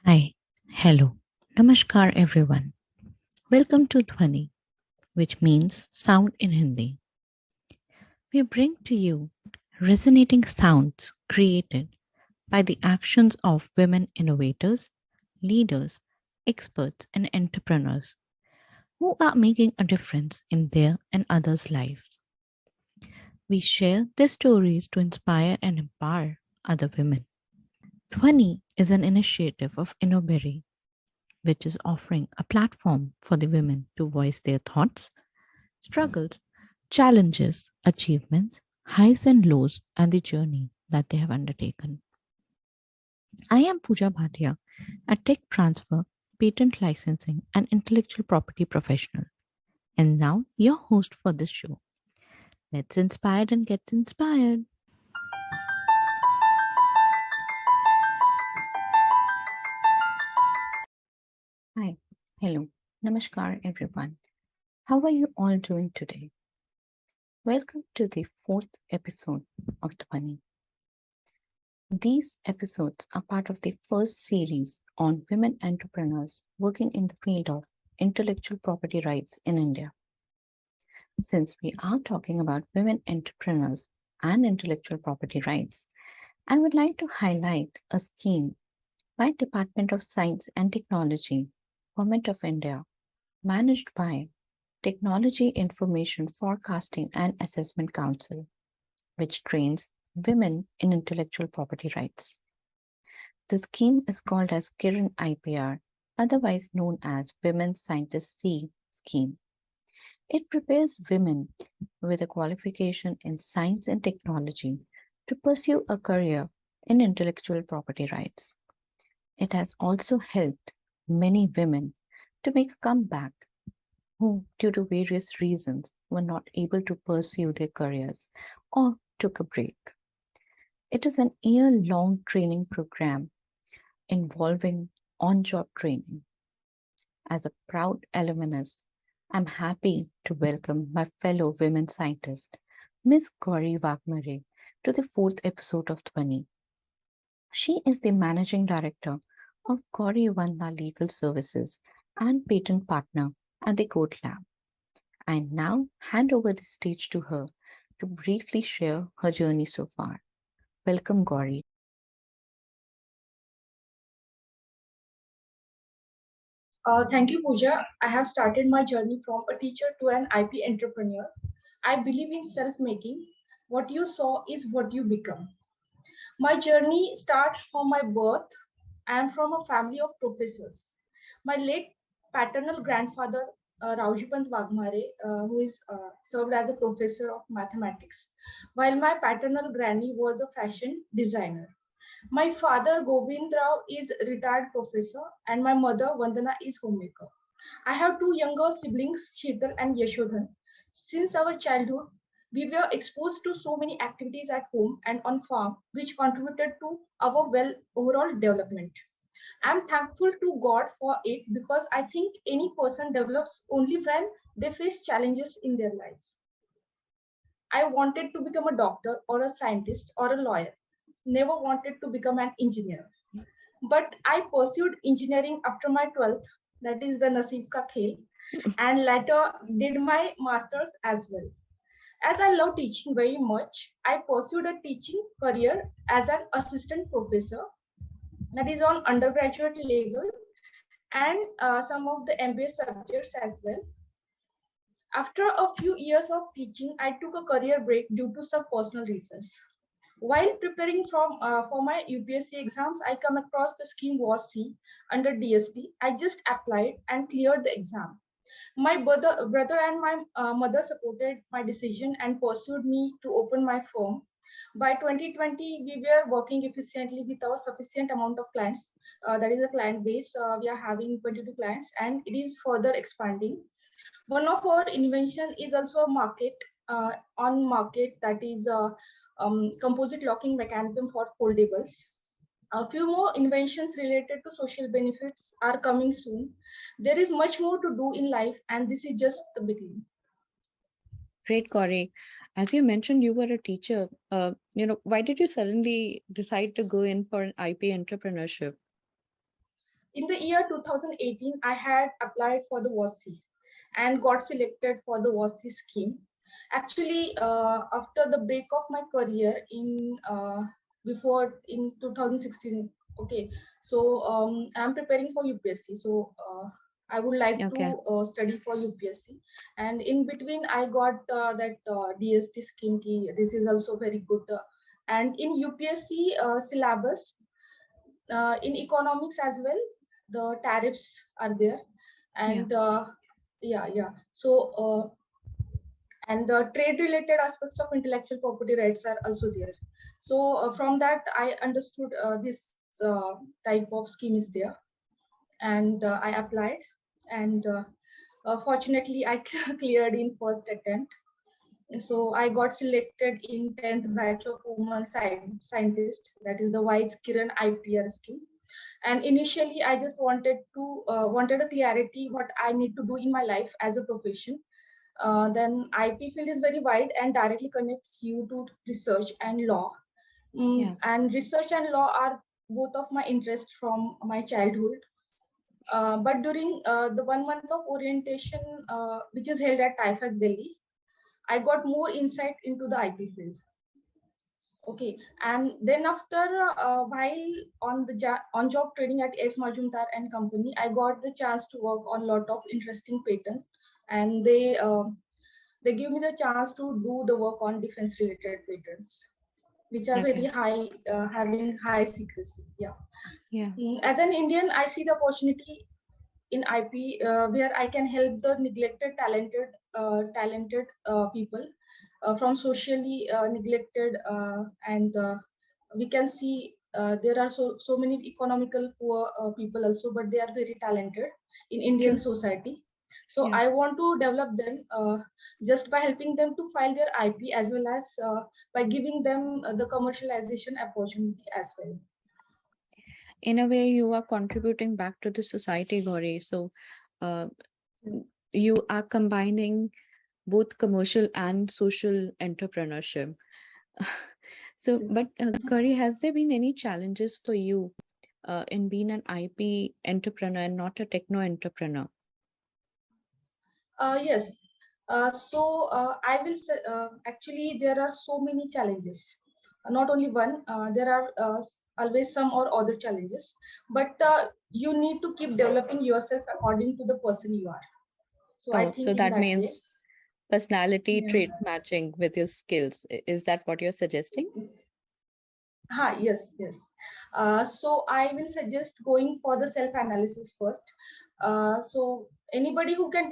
Hi, hello, namaskar everyone. Welcome to Dhwani, which means sound in Hindi. We bring to you resonating sounds created by the actions of women innovators, leaders, experts, and entrepreneurs who are making a difference in their and others' lives. We share their stories to inspire and empower other women. Dhwani is an initiative of Innoberry which is offering a platform for the women to voice their thoughts, struggles, challenges, achievements, highs and lows, and the journey that they have undertaken. I am Pooja Bhatia, a tech transfer, patent licensing, and intellectual property professional, and now your host for this show. Let's inspire and get inspired. Hi, hello, namaskar, everyone. How are you all doing today? Welcome to the fourth episode of Dhwani. These episodes are part of the first series on women entrepreneurs working in the field of intellectual property rights in India. Since we are talking about women entrepreneurs and intellectual property rights, I would like to highlight a scheme by Department of Science and Technology, Government of India, managed by Technology Information Forecasting and Assessment Council, which trains women in intellectual property rights. The scheme is called as Kiran IPR, otherwise known as Women Scientist C scheme. It prepares women with a qualification in science and technology to pursue a career in intellectual property rights. It has also helped many women to make a comeback who, due to various reasons, were not able to pursue their careers or took a break. It is an year long training program involving on job training. As a proud alumnus, I'm happy to welcome my fellow women scientist, Miss Gauri Waghmare, to the fourth episode of Dhwani. She is the managing director of GauriVandana Legal Services and patent partner at the Code Lab. I now hand over the stage to her to briefly share her journey so far. Welcome, Gauri. Thank you, Pooja. I have started my journey from a teacher to an IP entrepreneur. I believe in self making. What you saw is what you become. My journey starts from my birth. I am from a family of professors. My late paternal grandfather, Raujipant Waghmare, who is served as a professor of mathematics, while my paternal granny was a fashion designer. My father, Govind Rao, is retired professor, and my mother, Vandana, is homemaker. I have two younger siblings, Sheetal and Yashodhan. Since our childhood, we were exposed to so many activities at home and on farm, which contributed to our well overall development. I'm thankful to God for it because I think any person develops only when they face challenges in their life. I wanted to become a doctor or a scientist or a lawyer. Never wanted to become an engineer. But I pursued engineering after my 12th, that is the Naseeb Ka Khel, and later did my master's as well. As I love teaching very much, I pursued a teaching career as an assistant professor, that is on undergraduate level, and some of the MBA subjects as well. After a few years of teaching, I took a career break due to some personal reasons. While preparing for my UPSC exams, I come across the scheme WAS-C under DST. I just applied and cleared the exam. My brother and my mother supported my decision and pursued me to open my firm. By 2020, we were working efficiently with our sufficient amount of clients. That is a client base. We are having 22 clients, and it is further expanding. One of our invention is also a market on market, that is composite locking mechanism for foldables. A few more inventions related to social benefits are coming soon. There is much more to do in life, and this is just the beginning. Great, Gauri. As you mentioned, you were a teacher. Why did you suddenly decide to go in for an IP entrepreneurship? In the year 2018, I had applied for the WASI and got selected for the WASI scheme. Actually, after the break of my career before in 2016, okay, so I'm preparing for UPSC. So I would like to Okay. study for UPSC, and in between I got that DST scheme. This is also very good. And in UPSC syllabus, in economics as well, the tariffs are there, Yeah. and yeah. So and trade related aspects of intellectual property rights are also there. So from that I understood this type of scheme is there, and I applied, and fortunately I cleared in first attempt. So I got selected in 10th batch of women scientist, that is the Wise Kiran IPR scheme. And initially I just wanted a clarity what I need to do in my life as a profession. Then IP field is very wide and directly connects you to research and law. Yeah. And research and law are both of my interest from my childhood. But during the 1 month of orientation, which is held at TIFAC Delhi, I got more insight into the IP field. Okay, and then after while on the on job training at S Majumdar and Company, I got the chance to work on a lot of interesting patents, and they give me the chance to do the work on defense related patents, which are very Okay. high, having high secrecy. Yeah. Yeah. As an Indian, I see the opportunity in IP where I can help the neglected, talented people from socially neglected, and we can see there are so many economical poor people also, but they are very talented in Indian True. society. So Yeah. I want to develop them just by helping them to file their IP, as well as by giving them the commercialization opportunity as well. In a way, you are contributing back to the society, Gauri. So, uh, you are combining both commercial and social entrepreneurship. So, Yes. but Gauri, has there been any challenges for you in being an IP entrepreneur and not a techno entrepreneur? Yes. So I will say, actually, there are so many challenges. Not only one, there are always some or other challenges, but you need to keep developing yourself according to the person you are. So I Oh, so think in that that way. means personality Yeah. trait matching with your skills. Is that what you're suggesting? Yes. Yes, yes. So I will suggest going for the self-analysis first. So anybody who can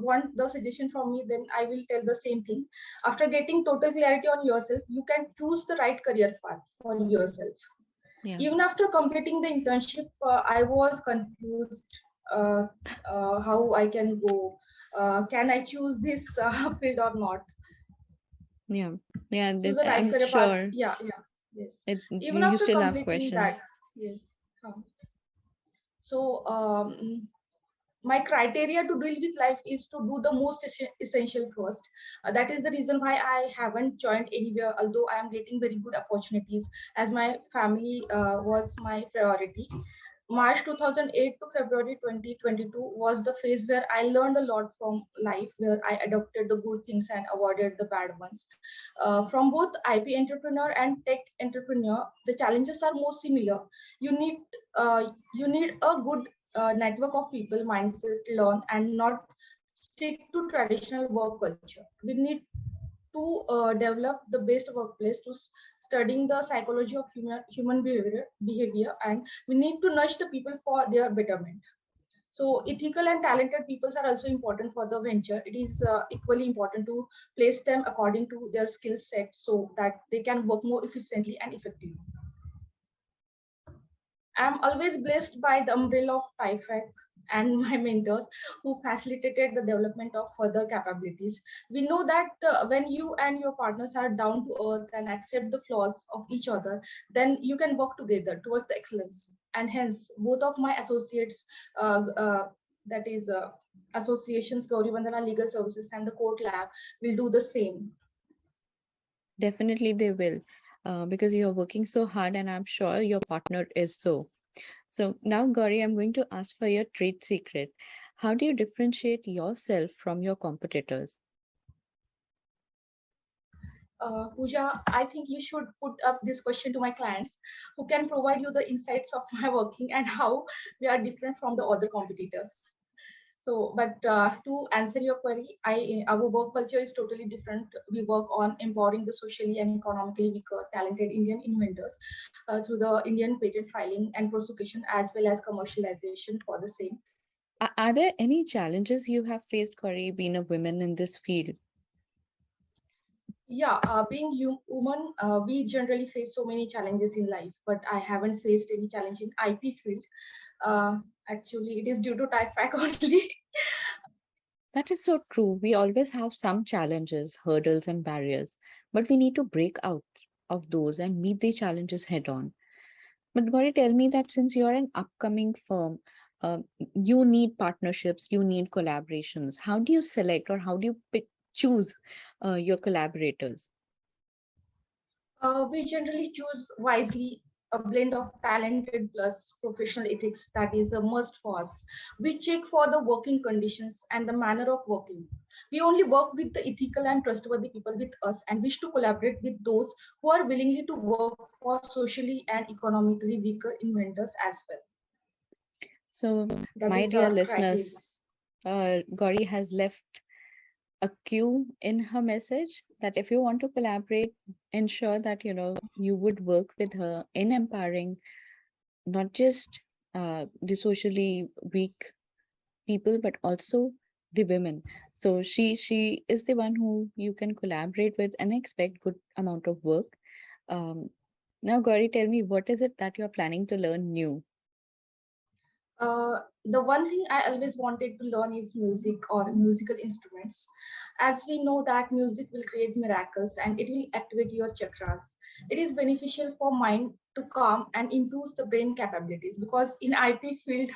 want the suggestion from me, then I will tell the same thing. After getting total clarity on yourself, you can choose the right career path for yourself. Yeah. Even after completing the internship, I was confused uh, how I can go. Can I choose this field or not? Yeah. Yeah. Choose the right I'm career path. sure Yeah. Yes. Even you after still have completing that, questions. yes. So my criteria to deal with life is to do the most essential first. That is the reason why I haven't joined anywhere, although I am getting very good opportunities, as my family was my priority. March 2008 to February 2022 was the phase where I learned a lot from life, where I adopted the good things and avoided the bad ones. From both IP entrepreneur and tech entrepreneur, the challenges are more similar. You need you need a good network of people, mindset, learn, and not stick to traditional work culture. We need to develop the best workplace to studying the psychology of human behavior, and we need to nudge the people for their betterment. So ethical and talented people are also important for the venture. It is equally important to place them according to their skill set so that they can work more efficiently and effectively. I'm always blessed by the umbrella of TIFAC and my mentors who facilitated the development of further capabilities. We know that when you and your partners are down to earth and accept the flaws of each other, then you can work together towards the excellence. And hence, both of my associates, that is associations, GauriVandana Legal Services and the Court Lab, will do the same. Definitely they will, because you're working so hard, and I'm sure your partner is so. So now, Gauri, I'm going to ask for your trade secret. How do you differentiate yourself from your competitors? Pooja, I think you should put up this question to my clients who can provide you the insights of my working and how we are different from the other competitors. So, but to answer your query, our work culture is totally different. We work on empowering the socially and economically weaker, talented Indian inventors through the Indian patent filing and prosecution as well as commercialization for the same. Are there any challenges you have faced, Gauri, being a woman in this field? Yeah, being human, we generally face so many challenges in life, but I haven't faced any challenge in IP field. Uh, Actually, it is due to type faculty. That is so true. We always have some challenges, hurdles, and barriers, but we need to break out of those and meet the challenges head on. But Gauri, tell me that since you're an upcoming firm, you need partnerships, you need collaborations. How do you select or how do you choose your collaborators? We generally choose wisely a blend of talented plus professional ethics that is a must for us. We check for the working conditions and the manner of working. We only work with the ethical and trustworthy people with us and wish to collaborate with those who are willingly to work for socially and economically weaker inventors as well. So, That my is dear our criteria. listeners, Gauri has left a cue in her message that if you want to collaborate, ensure that you would work with her in empowering not just the socially weak people but also the women. So she is the one who you can collaborate with and expect good amount of work. um, Now, Gauri, tell me, what is it that you're planning to learn new? The one thing I always wanted to learn is music or musical instruments, as we know that music will create miracles and it will activate your chakras. It is beneficial for mind to calm and improves the brain capabilities because in IP field,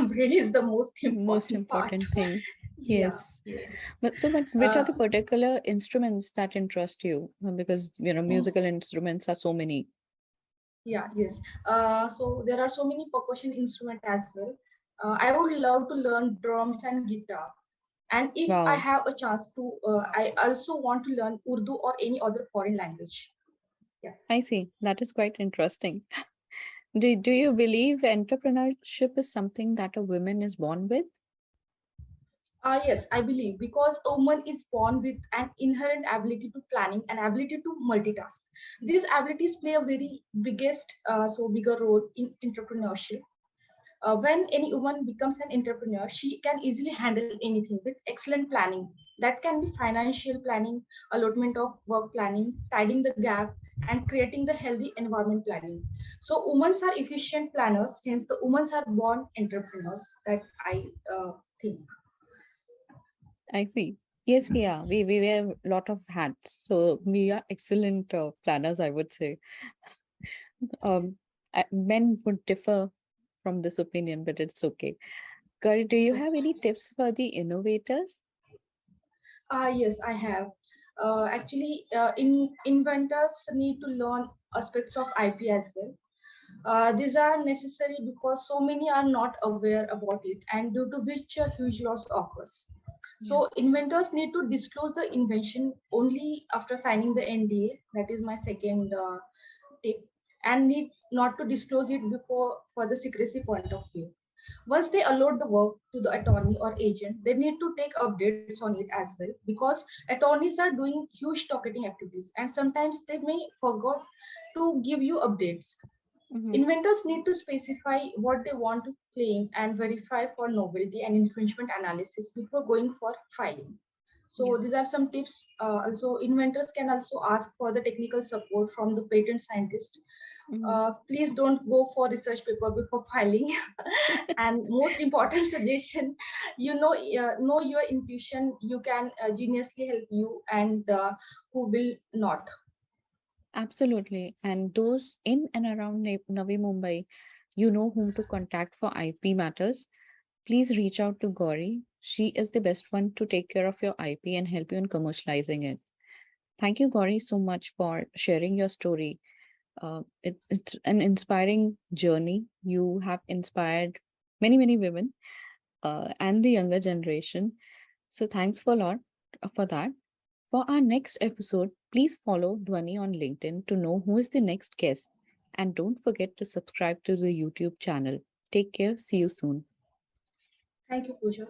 brain is the most Most important part. important thing. Yeah, Yes. yes. But which are Uh, the particular instruments that interest you? Because musical instruments are so many. yeah, yes. So there are so many percussion instruments as well. I would love to learn drums and guitar. And if I Wow, have a chance to, I also want to learn Urdu or any other foreign language. Yeah. I see. That is quite interesting. Do you believe entrepreneurship is something that a woman is born with? Yes, I believe because a woman is born with an inherent ability to planning and ability to multitask. These abilities play a very biggest, bigger role in entrepreneurship. When any woman becomes an entrepreneur, she can easily handle anything with excellent planning. That can be financial planning, allotment of work planning, tidying the gap, and creating the healthy environment planning. So, women are efficient planners, hence, the women are born entrepreneurs. That I think. I see. Yes, we are. We wear a lot of hats, so we are excellent planners, I would say. Um, Men would differ from this opinion, but it's okay. Gauri, do you have any tips for the innovators? Yes, I have. In inventors need to learn aspects of IP as well. These are necessary because so many are not aware about it, and due to which a huge loss occurs. Yeah, So inventors need to disclose the invention only after signing the NDA. That is my second tip, and need not to disclose it before for the secrecy point of view. Once they allot the work to the attorney or agent, they need to take updates on it as well because attorneys are doing huge talkating activities and sometimes they may forget to give you updates. hmm, Inventors need to specify what they want to claim and verify for novelty and infringement analysis before going for filing. yeah. So these are some tips. Also, inventors can also ask for the technical support from the patent scientist. Mhm. Please don't go for research paper before filing. And most important suggestion, know your intuition. You can geniusly help you, and who will not. Absolutely. And those in and around Navi Mumbai, you know whom to contact for IP matters. Please reach out to Gauri. She is the best one to take care of your IP and help you in commercializing it. Thank you, Gauri, so much for sharing your story. It's an inspiring journey. You have inspired many women and the younger generation. So thanks for a lot for that. For our next episode, please follow Dwani on LinkedIn to know who is the next guest. And don't forget to subscribe to the YouTube channel. Take care. See you soon. Thank you, Pooja.